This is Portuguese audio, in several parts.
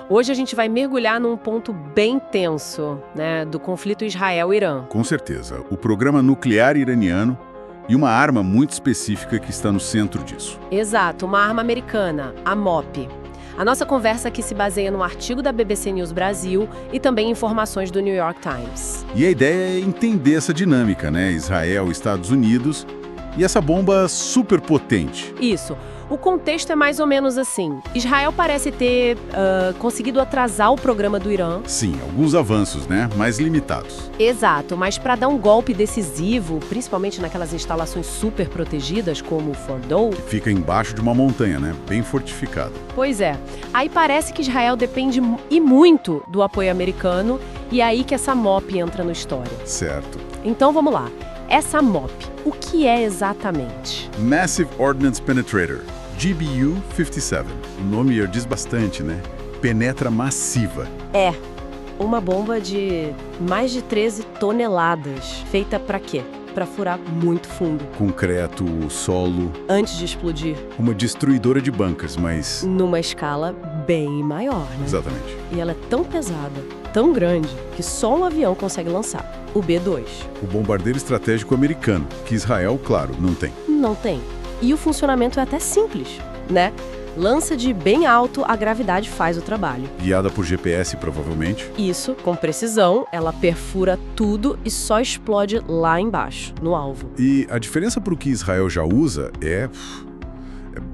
Hoje a gente vai mergulhar num ponto bem tenso, né, do conflito Israel-Irã. Com certeza. O programa nuclear iraniano e uma arma muito específica que está no centro disso. Exato, uma arma americana, a MOP. A nossa conversa aqui se baseia num artigo da BBC News Brasil e também informações do New York Times. E a ideia é entender essa dinâmica, né? Israel, Estados Unidos e essa bomba super potente. Isso. O contexto é mais ou menos assim. Israel parece ter conseguido atrasar o programa do Irã. Sim, alguns avanços, né? Mais limitados. Exato, mas para dar um golpe decisivo, principalmente naquelas instalações super protegidas, como o Fordow... Que fica embaixo de uma montanha, né? Bem fortificado. Pois é. Aí parece que Israel depende e muito do apoio americano, e é aí que essa MOP entra na história. Certo. Então vamos lá. Essa MOP, o que é exatamente? Massive Ordnance Penetrator, GBU-57. O nome diz bastante, né? Penetra massiva. É, uma bomba de mais de 13 toneladas. Feita pra quê? Pra furar muito fundo. Concreto, solo. Antes de explodir. Uma destruidora de bunkers, mas... Numa escala bem maior, né? Exatamente. E ela é tão pesada, tão grande, que só um avião consegue lançar. O B-2. O bombardeiro estratégico americano, que Israel, claro, não tem. Não tem. E o funcionamento é até simples, né? Lança de bem alto, a gravidade faz o trabalho. Guiada por GPS, provavelmente. Isso, com precisão, ela perfura tudo e só explode lá embaixo, no alvo. E a diferença para o que Israel já usa é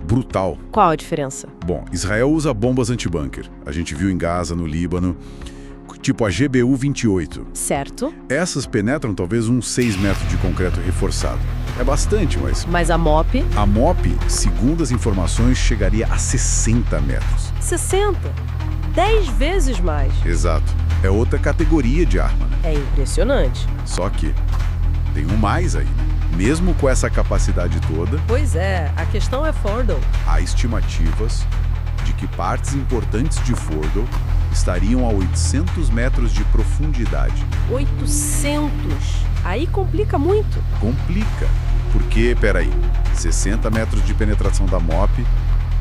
brutal. Qual a diferença? Bom, Israel usa bombas antibunker. A gente viu em Gaza, no Líbano, tipo a GBU-28. Certo. Essas penetram talvez uns 6 metros de concreto reforçado. É bastante, mas... Mas a MOP? A MOP, segundo as informações, chegaria a 60 metros. 60? 10 vezes mais. Exato. É outra categoria de arma, né? É impressionante. Só que tem um mais aí, né? Mesmo com essa capacidade toda... Pois é, a questão é Fordow. Há estimativas de que partes importantes de Fordow estariam a 800 metros de profundidade. 800? Aí complica muito. Complica, porque, peraí, 60 metros de penetração da MOP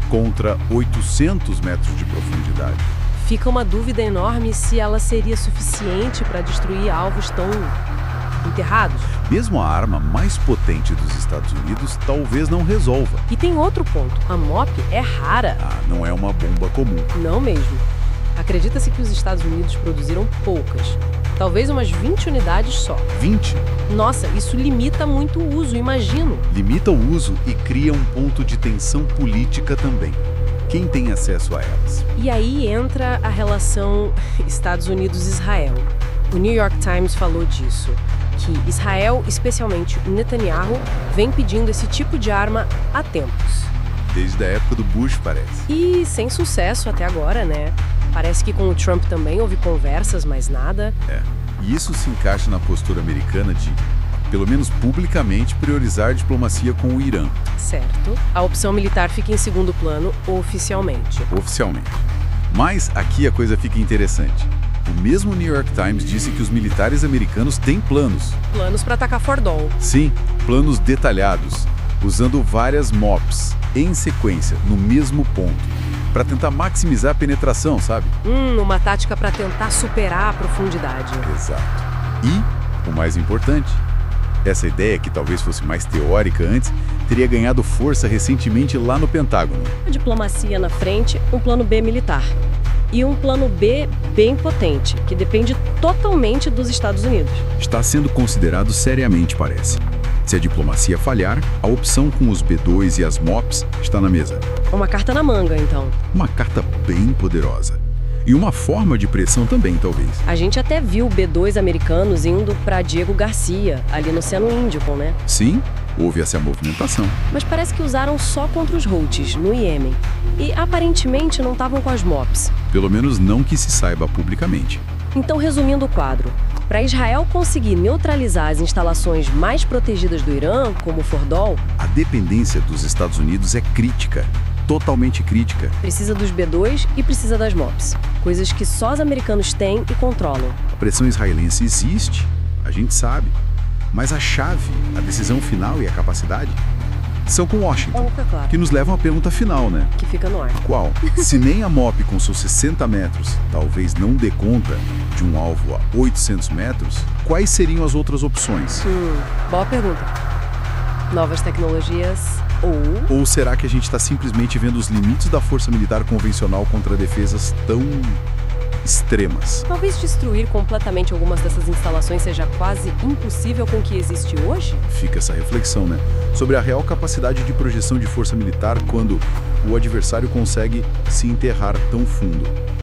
contra 800 metros de profundidade. Fica uma dúvida enorme se ela seria suficiente para destruir alvos tão enterrados. Mesmo a arma mais potente dos Estados Unidos talvez não resolva. E tem outro ponto, a MOP é rara. Não é uma bomba comum. Não mesmo. Acredita-se que os Estados Unidos produziram poucas. Talvez umas 20 unidades só. 20? Nossa, isso limita muito o uso, imagino. Limita o uso e cria um ponto de tensão política também. Quem tem acesso a elas? E aí entra a relação Estados Unidos-Israel. O New York Times falou disso, que Israel, especialmente Netanyahu, vem pedindo esse tipo de arma há tempos. Desde a época do Bush, parece. E sem sucesso até agora, né? Parece que com o Trump também houve conversas, mas nada. E isso se encaixa na postura americana de, pelo menos publicamente, priorizar a diplomacia com o Irã. Certo. A opção militar fica em segundo plano, oficialmente. Oficialmente. Mas aqui a coisa fica interessante. O mesmo New York Times disse que os militares americanos têm planos. Planos para atacar Fordow. Sim, planos detalhados, usando várias MOPs em sequência, no mesmo ponto, para tentar maximizar a penetração, sabe? Uma tática para tentar superar a profundidade. Exato. E, o mais importante, essa ideia, que talvez fosse mais teórica antes, teria ganhado força recentemente lá no Pentágono. A diplomacia na frente, um plano B militar. E um plano B bem potente, que depende totalmente dos Estados Unidos. Está sendo considerado seriamente, parece. Se a diplomacia falhar, a opção com os B2 e as MOPs está na mesa. Uma carta na manga, então. Uma carta bem poderosa. E uma forma de pressão também, talvez. A gente até viu B2 americanos indo para Diego Garcia, ali no Oceano Índico, né? Sim, houve essa movimentação. Mas parece que usaram só contra os Houthis, no Iêmen. E aparentemente não estavam com as MOPs. Pelo menos não que se saiba publicamente. Então, resumindo o quadro, para Israel conseguir neutralizar as instalações mais protegidas do Irã, como o Fordow, a dependência dos Estados Unidos é crítica. Totalmente crítica. Precisa dos B2 e precisa das MOPs. Coisas que só os americanos têm e controlam. A pressão israelense existe, a gente sabe. Mas a chave, a decisão final e a capacidade são com Washington, Fica claro. que nos levam à pergunta final, né? Que fica no ar. Qual? Se nem a MOP com seus 60 metros talvez não dê conta de um alvo a 800 metros, quais seriam as outras opções? Boa pergunta. Novas tecnologias Ou será que a gente está simplesmente vendo os limites da força militar convencional contra defesas tão extremas? talvez destruir completamente algumas dessas instalações seja quase impossível com o que existe hoje? Fica essa reflexão, né? Sobre a real capacidade de projeção de força militar quando o adversário consegue se enterrar tão fundo.